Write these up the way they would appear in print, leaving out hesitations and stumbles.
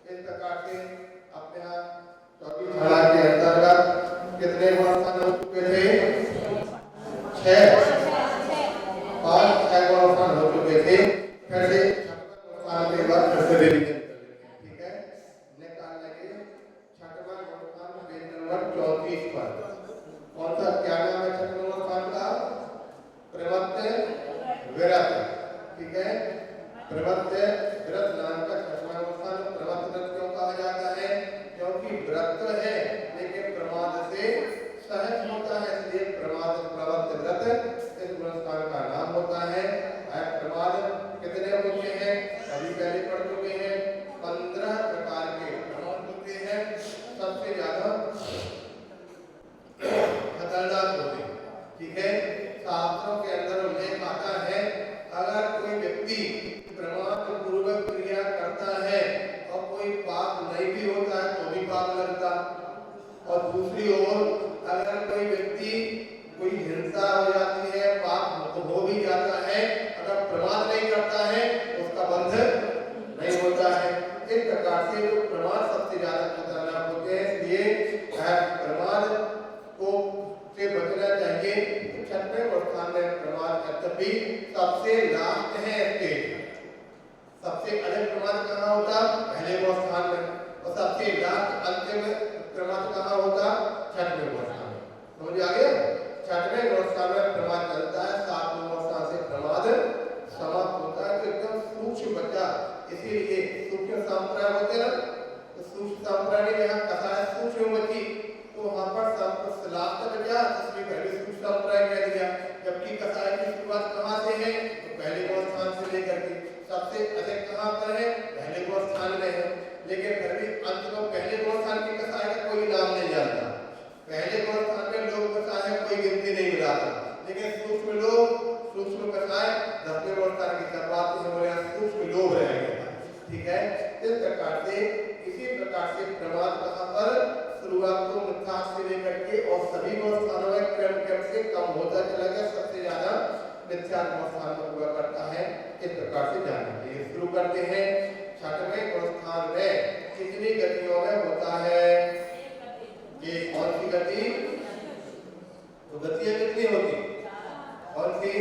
इस प्रकार से अपने यहाँ चौथी धारा के अंतर्गत कितने गुणस्थान हो चुके थे? 6 और 6 गुणस्थान हो चुके थे। फिर से गुणस्थान के बाद फिर से रिवीजन कर लेते हैं, ठीक है। निकाल लगे 6वां गुणस्थान पेज नंबर 34 पर। कौन सा क्या नाम है 6वें गुणस्थान का? प्रवृत्ति विरत, ठीक है। प्रवृत्ति विरत नाम का 6वां गुणस्थान। प्रवृत्ति व्रत क्यों कहा जाता है? क्योंकि व्रत है लेकिन प्रमाद से सहज होता है, इसलिए प्रमाद प्रवृत्ति व्रत इस गुणस्थान का नाम होता है। प्रमाद कितने होते हैं? अभी पहले पढ़ चुके हैं। 15 प्रकार के प्रमाद होते हैं। सबसे ज्यादा खतरनाक होते हैं, ठीक है। शास्त्रों के अंदर उल्लेख आता है अगर कोई व्यक्ति प्रमाद पूर्वक क्रिया करता है और कोई पाप नहीं भी होता है तो भी पाप लगता। और दूसरी ओर अगर कोई व्यक्ति कोई हिंसा हो जाती है, पाप हो भी जाता है, अगर प्रमाद नहीं करता है उसका बंध नहीं होता है। इस प्रकार से जो प्रमाद सबसे ज्यादा खतरनाक होते हैं, इसलिए प्रमाद को से बचना चाहिए। 6वें गुणस्थान में प्रमाद यद्यपि सबसे लास्ट है स्टेज। सबसे अधिक प्रमाद कहाँ होता? पहले गुणस्थान में। और सबसे लास्ट अंतिम प्रमाद कहाँ होता? 6वें गुणस्थान में। समझ आ गया? 6वें गुणस्थान में प्रमाद चलता है, 7वें गुणस्थान से प्रमाद समाप्त होता है। तो एकदम सूक्ष्म बच्चा, इसीलिए सूक्ष्म संप्रदाय होते ना, तो सूक्ष्म संप्रदाय यहाँ कथा है सूक्ष्म बच्ची, तो वहाँ पर लास्ट तक गया, इसलिए पहले सूक्ष्म संप्रदाय कह दिया। जबकि कथाएं की शुरुआत कहाँ से है? तो पहले गुणस्थान से लेकर के सबसे अधिक कहाँ पर है? पहले गुणस्थान में है। लेकिन फिर भी अंत में पहले गुणस्थान की कथाएं का कोई नाम नहीं जानता। पहले गुणस्थान में लोग कथाएं कोई गिनती नहीं मिलाता, लेकिन सूक्ष्म लोग सूक्ष्म कथाएं 10वें गुणस्थान की शुरुआत से हमारे यहाँ सूक्ष्म लोग रहेंगे, ठीक है। इस प्रकार से इसी प्रकार से प्रमाद कहाँ पर? शुरुआत को मिथ्या से लेकर के और सभी गुणस्थानों में क्रम से कम होता चला गया। सबसे ज्यादा मिथ्या गुणस्थान में हुआ करता है। इस प्रकार से जानना चाहिए। शुरू करते हैं। 6वें गुणस्थान में कितनी गतियों में होता है? ये कौन सी गति? तो गतियां कितनी होती? कौन सी?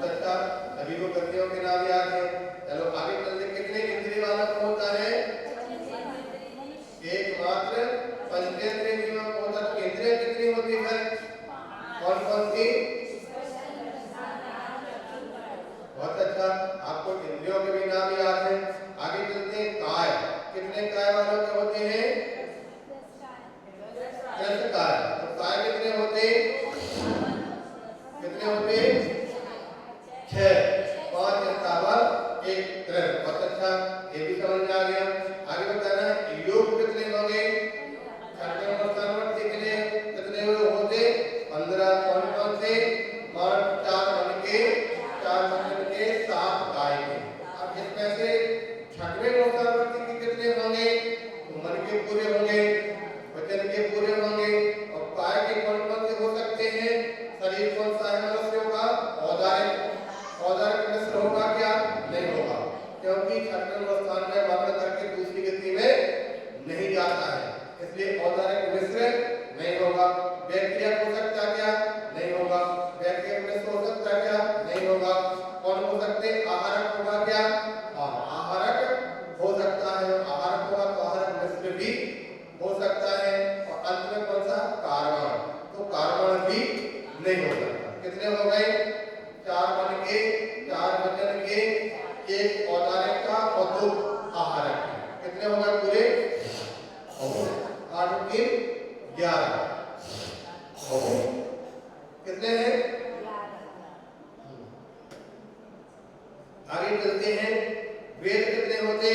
अच्छा, सभी को गतियों के नाम याद है। चलो आगे चलते। कितने इंद्रिय वाला होता है? एकमात्र पंचेंद्रिय जीवन होता है। तो इंद्रिय कितनी होती है? कौन कौन सी? बहुत अच्छा, आपको इंद्रियों के भी नाम याद है। आगे चलते हैं। काय कितने काय वालों के होते हैं? 10 काय। तो काय कितने होते? कितने होते? 6, 5 स्थावर 1 3। बहुत अच्छा, ये भी समझ में आ गया। आगे बताना योग कितने होंगे? 6वें गुणस्थान में कितने होते? 15। कौन कौन से? 4 बन के 7 काय के। अब इसमें से 6वें गुणस्थान में कितने होंगे? तो मन के पूरे होंगे, वचन के पूरे होंगे। और काय के कौन कौन से हो सकते हैं? शरीर कौन सा है मनुष्यों का? औदारिक। औदारिक मिश्र होगा क्या? नहीं होगा, क्योंकि 6वें गुणस्थान में वर्ण करके दूसरी गति में नहीं जाता है, इसलिए औदारिक मिश्र नहीं होगा। व्यक्तिगत हो सकता क्या? नहीं होगा। व्यक्तिगत मिश्र हो सकता क्या? नहीं होगा। कौन हो सकते? आहारक होगा क्या? आहारक हो सकता है। आहारक होगा तो आहारक मिश्र भी हो सकता है। और अंत में कौन सा? कार्बन। तो कार्बन भी नहीं हो सकता। कितने हो गए? 4 बन के 4 वचन के, 1 औदारिक का और 2 आहारक के। कितने हो गए पूरे? 8 3 11। कितने हैं? आगे चलते हैं। वेद कितने होते?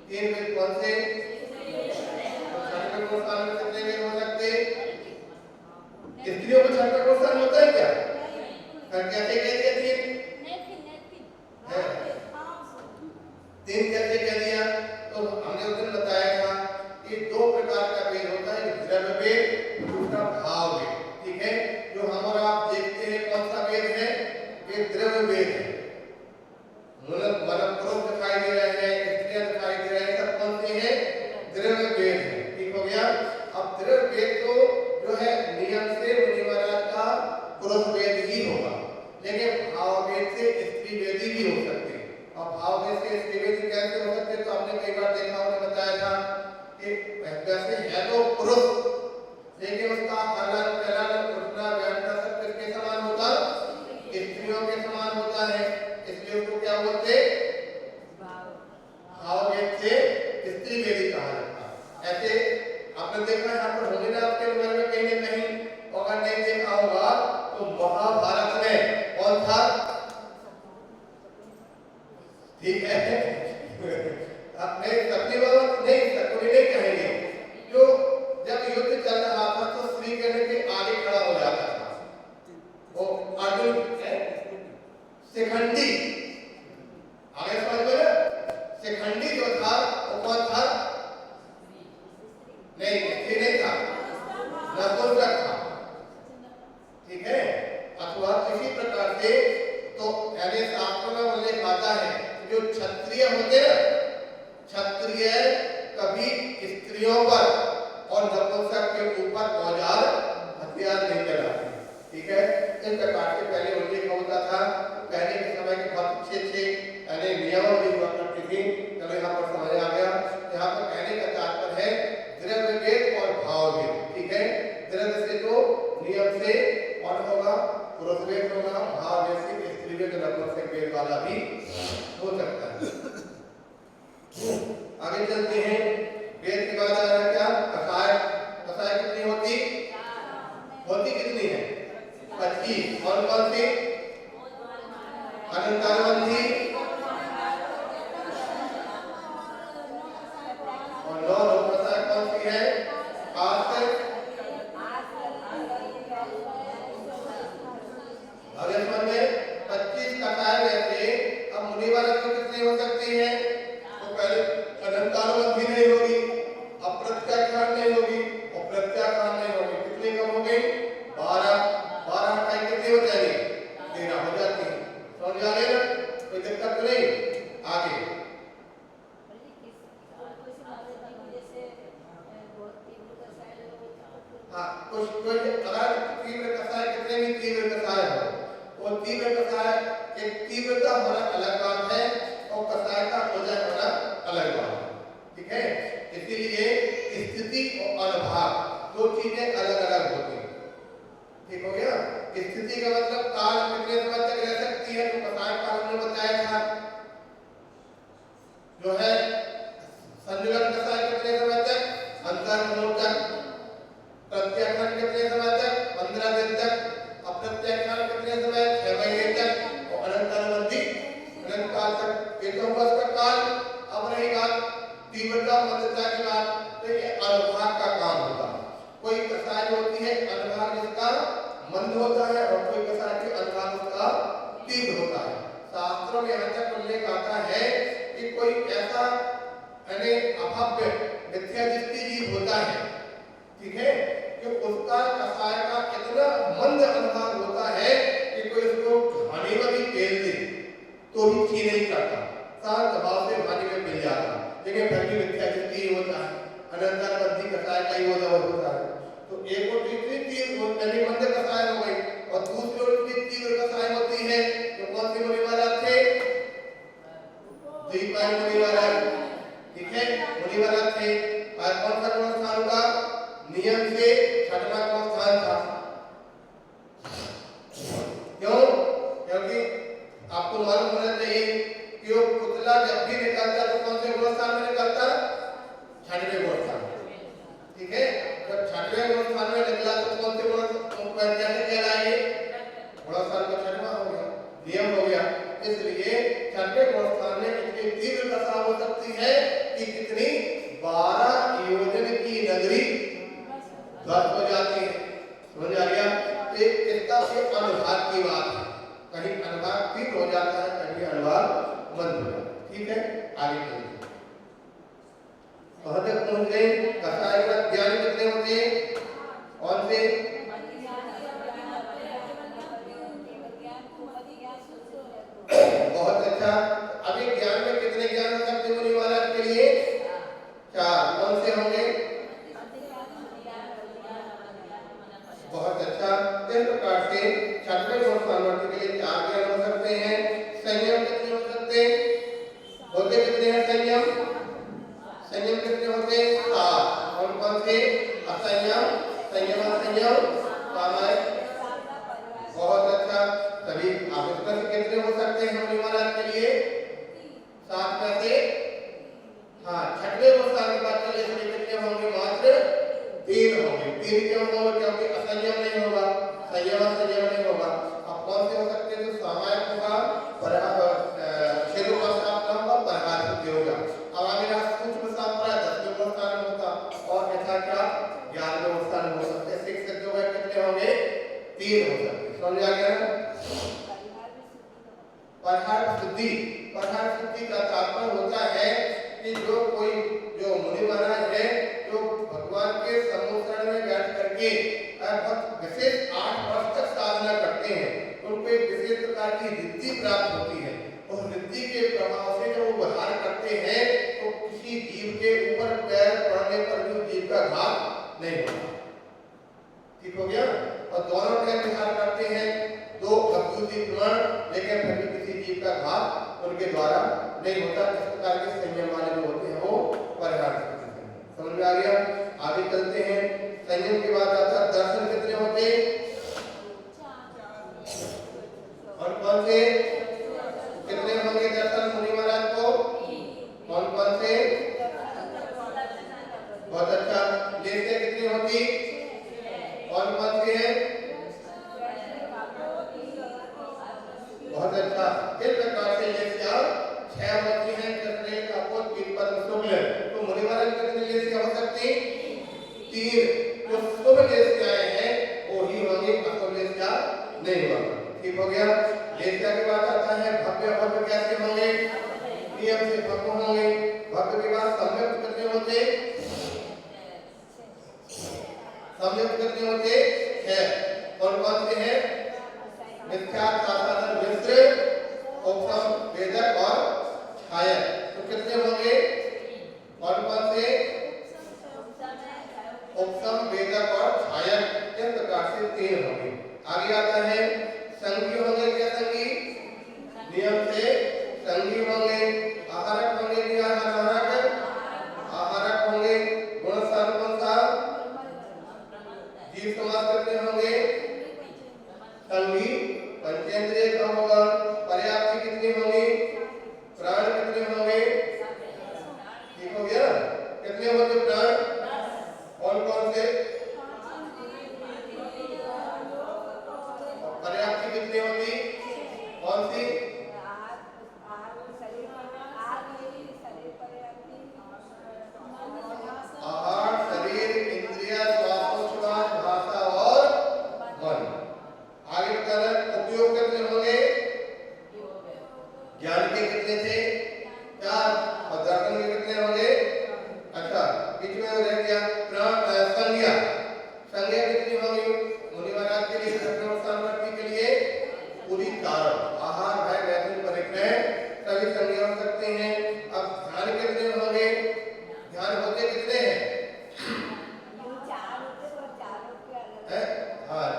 3 वेद। कौन से? 6वें गुणस्थान में कितने वेद हो सकते? स्त्रियों को 6वां गुणस्थान होता है क्या? कैसे कहते थे? 3 कैसे कह दिया? तो हमने उस दिन बताया था कि 2 प्रकार का वेद होता है, द्रव्य वेद, दूसरा भाव वेद, ठीक है। जो हम और आप देखते हैं कौन सा वेद है? ये द्रव्य वेद है। भावभेद से स्त्रीवेदी भी हो सकते हैं। और भावभेद से स्त्रीवेदी कैसे हो सकते हैं, तो आपने कई बार देखा, उन्हें बताया था कि वैसे है तो पुरुष, लेकिन उसका हलन चलन उठना बैठना सब किसके समान होता, स्त्रियों के समान होता है। इसलिए उसको क्या बोलते, भावभेद से स्त्रीवेदी कहा जाता है। ऐसे आपने देखा यहाँ पर होंगे ना आपके मन में कहीं न कहीं, अगर नहीं देखा होगा तो महाभारत में कौन था, ठीक है अपने शकुनी नहीं कहेंगे, जो जब युद्ध चल रहा था तो श्री कृष्ण के आगे खड़ा हो जाता था वो अर्जुन, शिखंडी, आगे समझ में ना, शिखंडी जो था वो कौन था, नहीं था, नपुंसक था, ठीक है। अथवा इसी प्रकार से तो यानी शास्त्रों में उल्लेख आता है जो क्षत्रिय होते हैं, क्षत्रिय कभी स्त्रियों पर और नपुंसक के ऊपर औजार हथियार नहीं चलाते, ठीक है। इस प्रकार से पहले उल्लेख होता था, पहले के समय के बहुत अच्छे यानी नियमावली हुआ करती थी। चलो यहाँ पर समझ आ गया, यहाँ पर कहने का तात्पर्य है द्रव्य भेद और भाव भेद, ठीक है। द्रव्य से तो नियम से और होगा, पुरुष भेद होगा, भाव भेद से स्त्री भेद नपुंसक भेद वाला भी हो सकता है। आगे चलते हैं, वेद के बाद आ रहा क्या, कसाय। कसाय कितनी होती, कितनी है, 25। कौन कौन सी, अलंकारबंधी और 9 कसाय कौन सी है, अगले मन में 25 कसाय रहते। अब मुनिवाला की कितनी हो सकती है, तो पहले अलंकारबंधी नहीं होगी, अप्रत्याख्यान नहीं होगी और प्रत्याख्यान नहीं होगी, कितनी कम हो गई, 12 12 कितनी हो जाएगी, 13 हो जाती है। समझ आ गई ना, कोई दिक्कत तो नहीं। आगे हाँ, कुछ अगर तीव्र कसाय, कितने भी तीव्र कसाय हो, वो तीव्र कसाय एक तीव्रता होना अलग बात है और कसाय का वजन होना अलग बात है, ठीक है। इसीलिए स्थिति और अनुभाग दो चीजें अलग अलग होती हैं, ठीक हो गया। स्थिति का मतलब काल कितने समय तक रह सकती है, तो कसाय काल हमने बताया था, जो है संजुलन कसाय कितने समय तक, अंतर्मुख तक, प्रत्याख्यान कितने समय तक, 15 दिन तक, अप्रत्याख्यान कितने समय, 6 महीने तक, और अलंकारबंधी अनंत काल तक। ये तो हुआ उसका काल। अब रही बात तीव्रता मंदता की बात, तो ये अनुभाग का काम होता है। कोई कसाय होती है अनुभाग जिसका मंद होता है और कोई कसाय की अनुभाग उसका तीव्र होता है। शास्त्रों में यहाँ तक उल्लेख आता है कि कोई ऐसा यानी अभव्य मिथ्या दृष्टि जीव होता है, ठीक है, कि उसका कसाय का इतना मंद अनुभाग होता है कि कोई उसको पानी में भी फेल दे तो भी ची नहीं करता, शांत भाव से पानी में मिल जाता, लेकिन फिर भी मिथ्या दृष्टि ही होता है, अलंकारबंधी कसाय का ही होता है। तो एक और तीसरी चीज यानी मंद कसाय हो गई, और दूसरी और तीव्र कसाय होती है, तो कौन सी मुनिवाला थे, द्विपायन मुनिवाला, ठीक है, मुनिवाला थे। और कौन सा कौन स्थान होगा, नियम से 6वां कौन स्थान था, क्यों, क्योंकि आपको मालूम होना चाहिए कि वो पुतला जब भी निकलता तो कौन से गुण स्थान में निकलता, 6वें गुण स्थान, ठीक है। जब 6वें गुण स्थान में निकला तो कौन से गुण कैसे कहलाएंगे, गुण स्थान का 6वां हो गया, नियम हो गया। इसलिए 6वें गुण स्थान में इतनी तीव्र कसा हो सकती है कि कितनी 12 योजन की नगरी ध्वस्त हो जाती है। समझ आ गया, इसका एक अनुभाग की बात है, कहीं अनुभाग तीव्र हो जाता है, कहीं अनुभाग मंद हो जाता है, ठीक है। आगे चलिए, कहां तक पहुंच गए, कसाय का ज्ञान कितने होते हैं, कौन से, बहुत अच्छा। अभी ज्ञान में कितने ज्ञान हो सकते हैं मुनिवाला के लिए, 4, कौन से होंगे, बहुत अच्छा। इस प्रकार से 6वें गुण स्थान के लिए 4 ज्ञान हो परहार्थ शुद्धि का तात्पर्य होता है कि जो मुनि महाराज है जो भगवान के सम्मुखरण में बैठ करके विशेष 8 वर्ष तक साधना करते हैं, उनको एक विशेष प्रकार की रिद्धि प्राप्त होती है और रिद्धि के प्रभाव से जब वो विहार करते हैं तो किसी जीव के ऊपर पैर पड़ने पर भी जीव का घात नहीं होता। ठीक हो गया। और दोनों टाइम विहार करते हैं, 2 अद्भुति प्रमाण, लेकिन फिर भी किसी जीव का घात उनके द्वारा नहीं होता। इस प्रकार के संयम वाले जो होते हैं वो परिहार करते हैं। समझ में आ गया। आगे चलते हैं। संयम के बाद आता है दर्शन। कितने होते और कौन से कितने होंगे दर्शन मुनि महाराज को? कौन कौन से? बहुत अच्छा। लेते कितनी होती? कौन कौन से हैं? बहुत अच्छा। इस प्रकार से ये क्या 6 मंत्री हैं। कृष्ण का पोत पद्म शुक्ल, तो मुनि महाराज कितने लेते हो सकते? 3। जो शुभ लेते आए हैं वो ही होंगे, अशुभ लेते नहीं होगा। ठीक हो गया। लेते के बाद आता है भव्य। भव्य कैसे होंगे? नियम से भव्य होंगे। भव्य के बाद सम्यक कितने होते? सम्यक कितने होते? 6। कौन कौन से हैं? मिथ्या, साधारण, मिश्र, उपसम, वेदक और छायक। तो कितने होंगे? कौन कौन से? उपसम, वेदक और छायक। इस प्रकार से 3 होंगे। आगे आता है संगी होंगे। क्या संगी? नियम से संगी होंगे। आहारक होंगे क्या? आहारक होंगे। गुण सार कौन सा? जीव समाज कितने होंगे? संगी। पंचेंद्रिय का होगा। पर्याप्ति कितनी होगी? प्राण कितने होंगे? ठीक हो गया। कितने होंगे प्राण? कौन कौन से? पर्याप्ति कितनी होगी? कौन सी? आहार, शरीर, इंद्रिय, श्वासोच्छ्वास, भाषा और मन। आगे बताना उपयोग कितने होंगे? ज्ञान के कितने थे? 4। और दर्शन के कितने होंगे? अच्छा, बीच में रह गया संज्ञा। संज्ञा कितनी होगी मुनि महाराज के लिए? सामर्थ्य के लिए पूरी 4। आहार, भय, मैथुन, परिग्रह सभी संज्ञा हो सकते हैं। अब ध्यान कितने होंगे? ध्यान होते कितने हैं?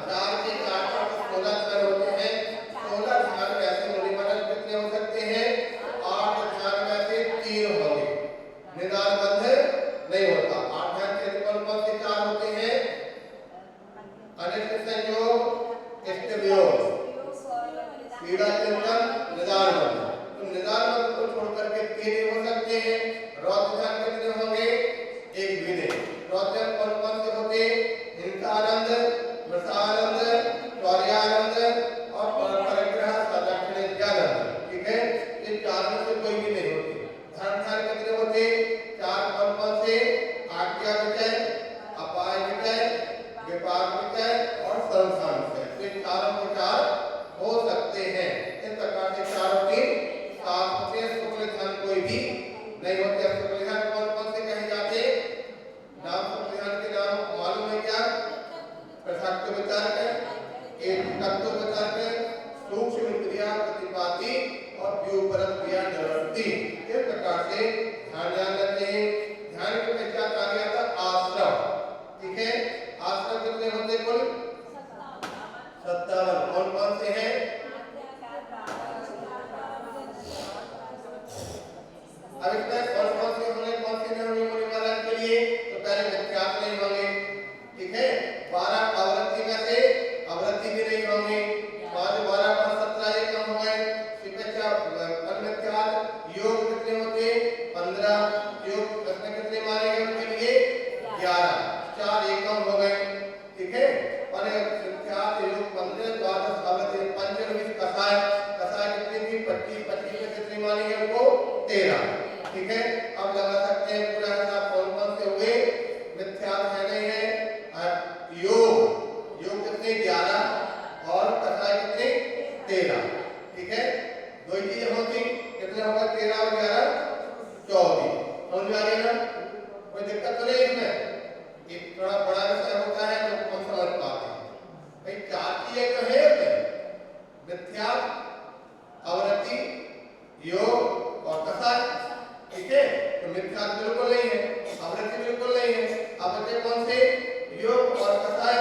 4 के 4 16 ध्यान होते हैं। 16 ध्यान में ऐसे मुनि महाराज कितने हो सकते हैं? 8 ध्यान में से 3 होंगे। निदान बंध नहीं होता। 8 ध्यान के कौन कौन से 4 होते हैं? अनिष्ट संयोग, इष्ट वियोग, पीड़ा चिंतन, निदान बंध। तो निदान बंध को छोड़ करके 3 हो सकते हैं। रौद्र ध्यान कितने होंगे? 1 भी नहीं। रौद्र कौन कौन से होते? हिंसानंद, मृषानंद, शौर्यानंद और परिग्रह, सदक्षिण, ज्ञानानंद। ठीक है। ये 4 में से कोई भी नहीं होती। ध्यान कितने होते? 4। कौन कौन से? आज्ञा विजय, अपाय विजय, विपाक विजय और संस्थान विजय। तो 4 को 4 हो सकते हैं। इस प्रकार से 4 के 7 होते हैं। शुक्ल ध्यान कोई भी नहीं होते। शुक्ल ध्यान कौन कौन से कहे जाते? नाम शुक्ल ध्यान के नाम मालूम है क्या? पृथक विचार कर, एक तत्व विचार कर, सूक्ष्म क्रिया प्रतिपाती और व्यूपरत क्रिया निवृत्ति। इस प्रकार से ध्यान रखते हैं। ध्यान के पश्चात आ गया था आश्रव। ठीक है। आश्रव कितने होते कुल? 57। कौन कौन से हैं? अब इसमें कौन कौन से होंगे, कौन से नहीं होंगे मुनि महाराज के लिए? तो पहले विख्यात नहीं होंगे। ठीक है। 12 आवृत्ति में से आवृत्ति भी नहीं होंगे। 5 12 5 17 ये कम हो गए। योग कितने होते? 15। योग कितने कितने माने गए उनके लिए? 11। 4 एक कम हो गए। ठीक है। और विख्यात योग 15 12 आवृत्ति पंचविंश कसाय। कसाय कितने की? 25 25 में कितने माने गए उनको? 13। ठीक है। अब लगा सकते हैं पूरा हिसाब कौन कौन से हुए? मिथ्यात है नहीं है। योग कितने? 11 और कसाय कितने? 13। ठीक है। 2 चीजें होती कितने होगा 13 और 11 24। समझ में आ रही है ना? कोई दिक्कत तो नहीं इसमें? ये थोड़ा बड़ा विषय होता है तो कौन समझ पाते हैं भाई। 4 चीजें तो है उसमें, मिथ्या, आवृत्ति, योग और कसाय। ठीक है, तो मिथ्या बिल्कुल नहीं है, आवृत्ति बिल्कुल नहीं है। अब बचे कौन से? योग और कसाय।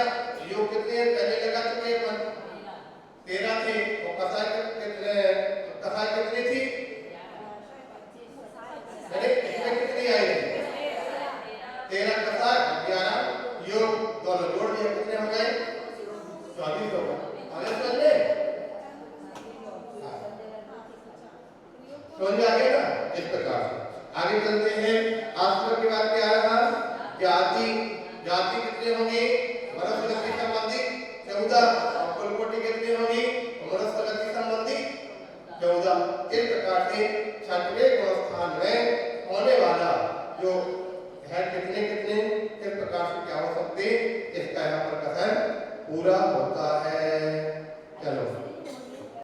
योग कितने हैं पहले लगा चुके हैं अपन, 13 थे। और कसाय कितनी थी? इसमें कितनी आई थी? 13 कसाय 11 योग, दोनों जोड़ दिए कितने हो गए? 24 हो गए। आगे चलिए, समझ में आ गया ना? इस प्रकार से आगे चलते हैं। आश्रम के बाद क्या रहा? जाति। जाति कितने होंगे? मनस्गति संबंधी 14 और कुलकोटि कितनी होगी? मनस्गति संबंधी 14। इस प्रकार से छठवें गुणस्थान में होने वाला जो है कितने कितने इस प्रकार से क्या हो सकते, इसका यहाँ पर कथन पूरा होता है।